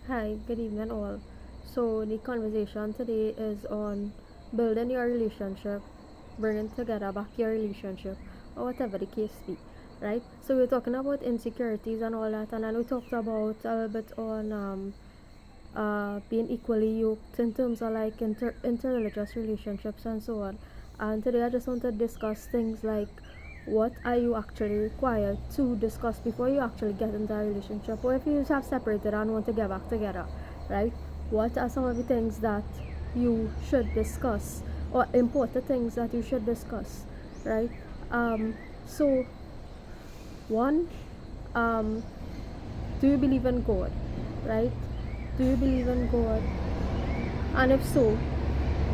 Hi, good evening, all. So, the conversation today is on building your relationship, bringing together back your relationship, or whatever the case be, right? So, we're talking about insecurities and all that, and then we talked about a little bit on being equally yoked in terms of like interreligious relationships and so on. And today I just want to discuss things like what are you actually required to discuss before you actually get into a relationship, or if you have separated and want to get back together, right? What are some of the things that you should discuss, or important things that you should discuss, right? So one, um, do you believe in God, right? Do you believe in God? And if so,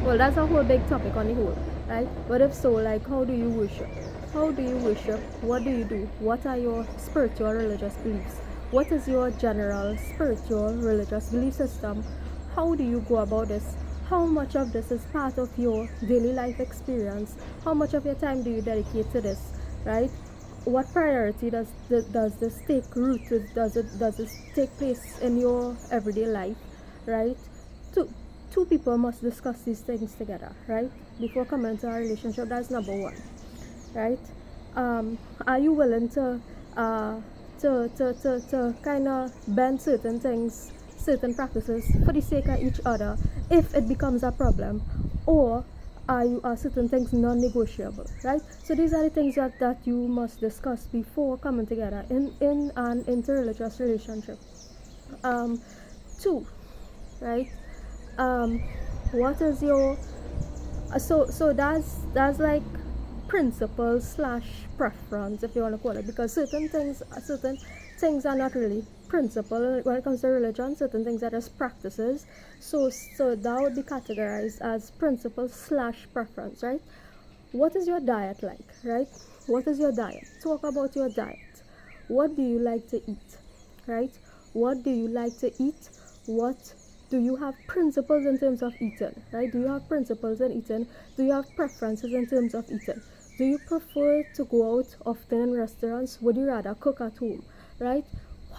well, that's a whole big topic on the whole, right? But if so, like, how do you worship? How do you worship? What do you do? What are your spiritual religious beliefs? What is your general spiritual religious belief system? How do you go about this? How much of this is part of your daily life experience? How much of your time do you dedicate to this, right? What priority does this take root? Does this take place in your everyday life, right? Two two people must discuss these things together, right? Before coming into a relationship, that's number one, right? Are you willing uh, to kind of bend certain things, certain practices for the sake of each other if it becomes a problem, or are certain things non-negotiable, right? So these are the things that you must discuss before coming together in an interreligious relationship. Um, Two, right? Um, what is your so that's like principle slash preference, if you want to call it, because certain things are not really principle when it comes to religion. Certain things are just practices. So that would be categorized as principle slash preference, right? What is your diet like, right? What is your diet? Talk about your diet. What do you like to eat, right? What do you like to eat? What do you have principles in terms of eating, right? Do you have principles in eating? Do you have preferences in terms of eating? Do you prefer to go out often in restaurants? Would you rather cook at home, right?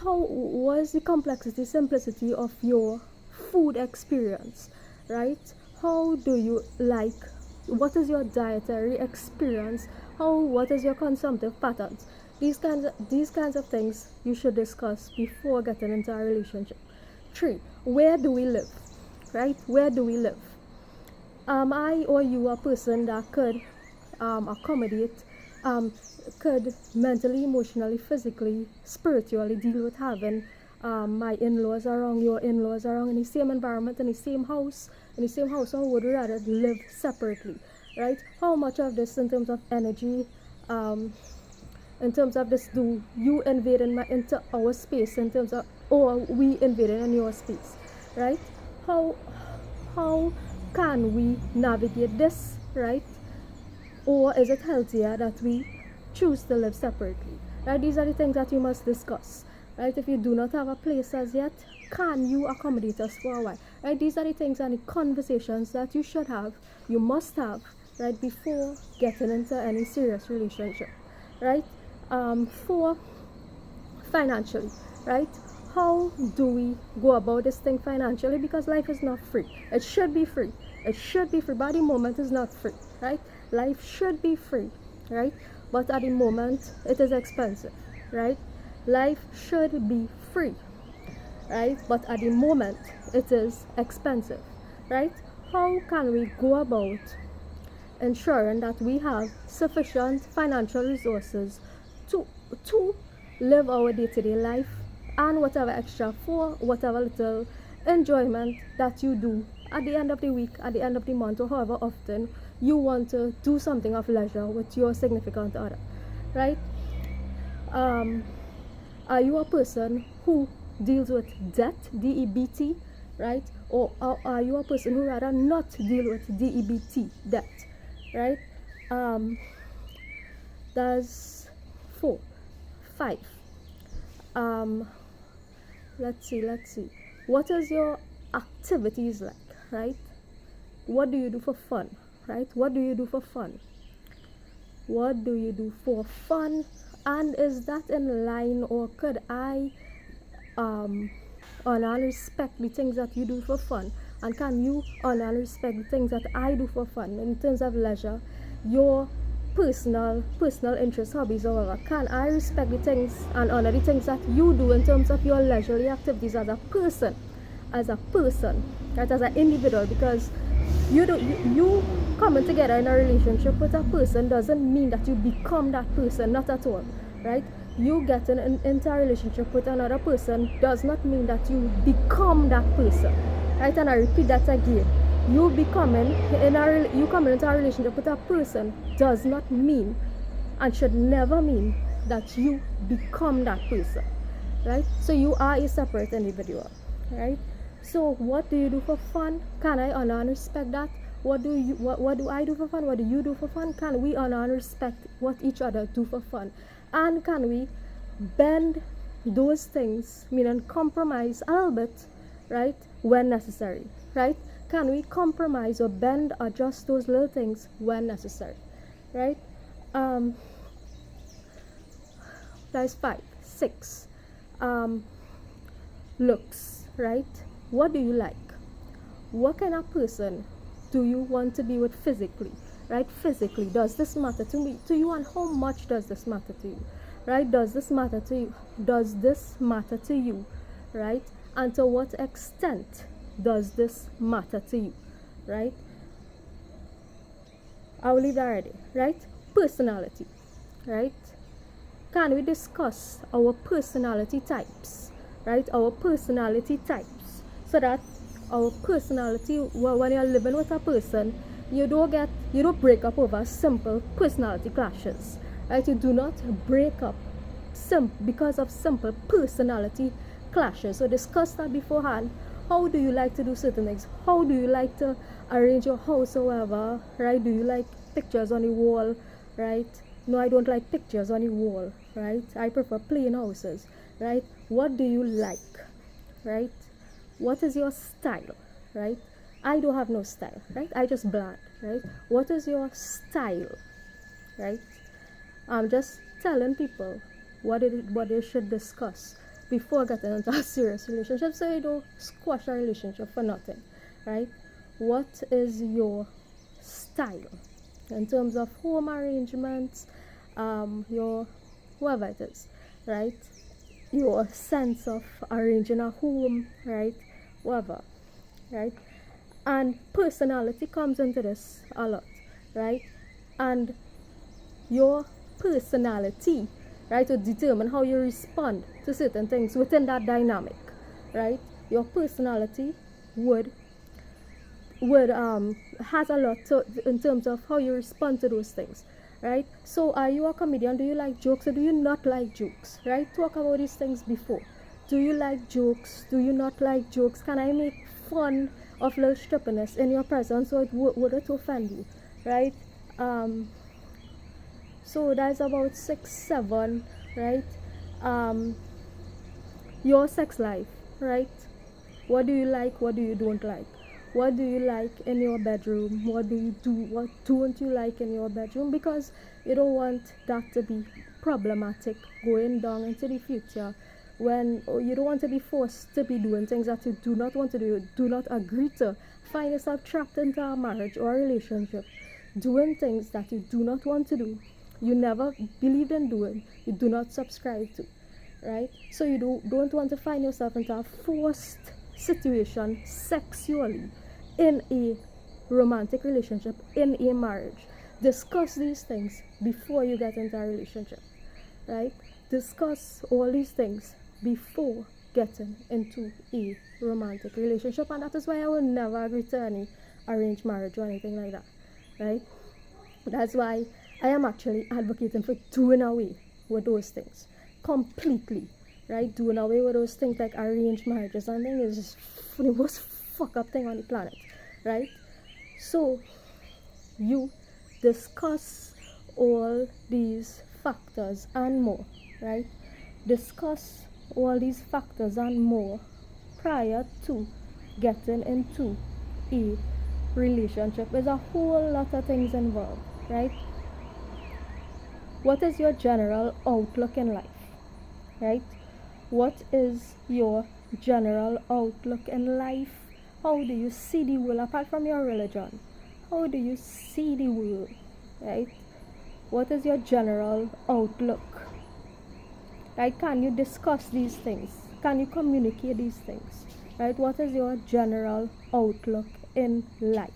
What is the complexity, simplicity of your food experience, right? How do you like, what is your dietary experience? What is your consumptive patterns? These kinds of things you should discuss before getting into a relationship. Three, where do we live, right? Where do we live? Am I or you a person that could accommodate, um, could mentally, emotionally, physically, spiritually deal with having my in-laws around, your in-laws around, in the same environment, in the same house, or would we rather live separately, right? How much of this in terms of energy, um, in terms of this, do you invade into our space, in terms of, or we invading in your space, right? how how can we navigate this, right? Or is it healthier that we choose to live separately, right? These are the things that you must discuss, right? If you do not have a place as yet, can you accommodate us for a while, right? These are the things and the conversations that you should have, you must have, right, before getting into any serious relationship, right? Four, financially, right? How do we go about this thing financially? Because life is not free. It should be free. It should be free. But at the moment, it's not free, right? Life should be free, right? But at the moment, it is expensive, right? Life should be free, right? But at the moment, it is expensive, right? How can we go about ensuring that we have sufficient financial resources to to live our day-to-day life, and whatever extra, for whatever little enjoyment that you do at the end of the week, at the end of the month, or however often you want to do something of leisure with your significant other, right? um, are you a person who deals with debt, debt, right? Or are you a person who rather not deal with debt, debt, right? um, that's four. Five, um, let's see, what is your activities like, right? What do you do for fun, right? What do you do for fun? What do you do for fun? And is that in line, or could I um, honor and respect the things that you do for fun? And can you honor and respect the things that I do for fun in terms of leisure, your personal interests, hobbies, or whatever? Can I respect the things and honor the things that you do in terms of your leisurely activities as a person, right, as an individual? Because you coming together in a relationship with a person doesn't mean that you become that person, not at all, right? You getting into a relationship with another person does not mean that you become that person, right? And I repeat that again. You coming into a relationship with a person does not mean and should never mean that you become that person, right? So you are a separate individual, right? So what do you do for fun? Can I honor and respect that? What do I do for fun? What do you do for fun? Can we honor and respect what each other do for fun? And can we bend those things, meaning compromise a little bit, right, when necessary, right? Can we compromise or bend, adjust those little things when necessary, right? That's 5. 6. Looks, right? What do you like? What kind of person do you want to be with physically, right? Physically, does this matter to you, and how much does this matter to you, right? Does this matter to you, right? And to what extent does this matter to you, right? I will leave that ready, right? Personality, right? Can we discuss our personality types, right? Our personality types, so that our personality, when you're living with a person, you don't break up over simple personality clashes, right? You do not break up because of simple personality clashes. So discuss that beforehand. How do you like to do certain things? How do you like to arrange your house, however, right? Do you like pictures on the wall, right? No, I don't like pictures on the wall, right? I prefer plain houses, right? What do you like, right? What is your style, right? I don't have no style, right? I just bland, right? What is your style, right? I'm just telling people what they should discuss before getting into a serious relationship, so you don't squash a relationship for nothing, right? What is your style in terms of home arrangements, your whatever it is, right? Your sense of arranging a home, right? Whatever, right? And personality comes into this a lot, right? And your personality, right, to determine how you respond to certain things within that dynamic, right? Your personality would has a lot in terms of how you respond to those things, right? So are you a comedian? Do you like jokes or do you not like jokes, right? Talk about these things before. Do you like jokes? Do you not like jokes? Can I make fun of little strippiness in your presence, or would it offend you, right? So that's about 6, 7, right? Your sex life, right? What do you like? What do you don't like? What do you like in your bedroom? What do you do? What don't you like in your bedroom? Because you don't want that to be problematic going down into the future, when you don't want to be forced to be doing things that you do not want to do, do not agree to. Find yourself trapped into a marriage or a relationship, doing things that you do not want to do, you never believed in doing, you do not subscribe to, right? So you don't want to find yourself into a forced situation sexually in a romantic relationship, in a marriage. Discuss these things before you get into a relationship, right? Discuss all these things before getting into a romantic relationship, and that is why I will never agree to any arranged marriage or anything like that, right? That's why I am actually advocating for doing away with those things completely, right? Doing away with those things like arranged marriages. I think it's just the most fuck up thing on the planet, right? So you discuss all these factors and more, right? Discuss all these factors and more prior to getting into a relationship. There's a whole lot of things involved, right? What is your general outlook in life, right? What is your general outlook in life? How do you see the world apart from your religion? How do you see the world? Right? What is your general outlook? Right? Can you discuss these things? Can you communicate these things? Right? What is your general outlook in life?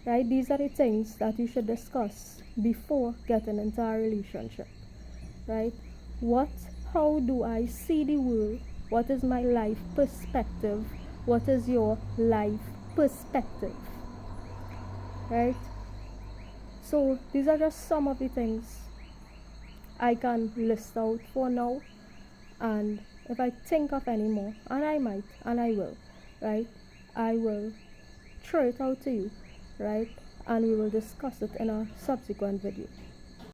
Right? These are the things that you should discuss before getting into a relationship. Right? How do I see the world? What is my life perspective? What is your life perspective? Right? So these are just some of the things I can list out for now, and if I think of any more, and I might, and I will, right, I will throw it out to you, right, and we will discuss it in a subsequent video.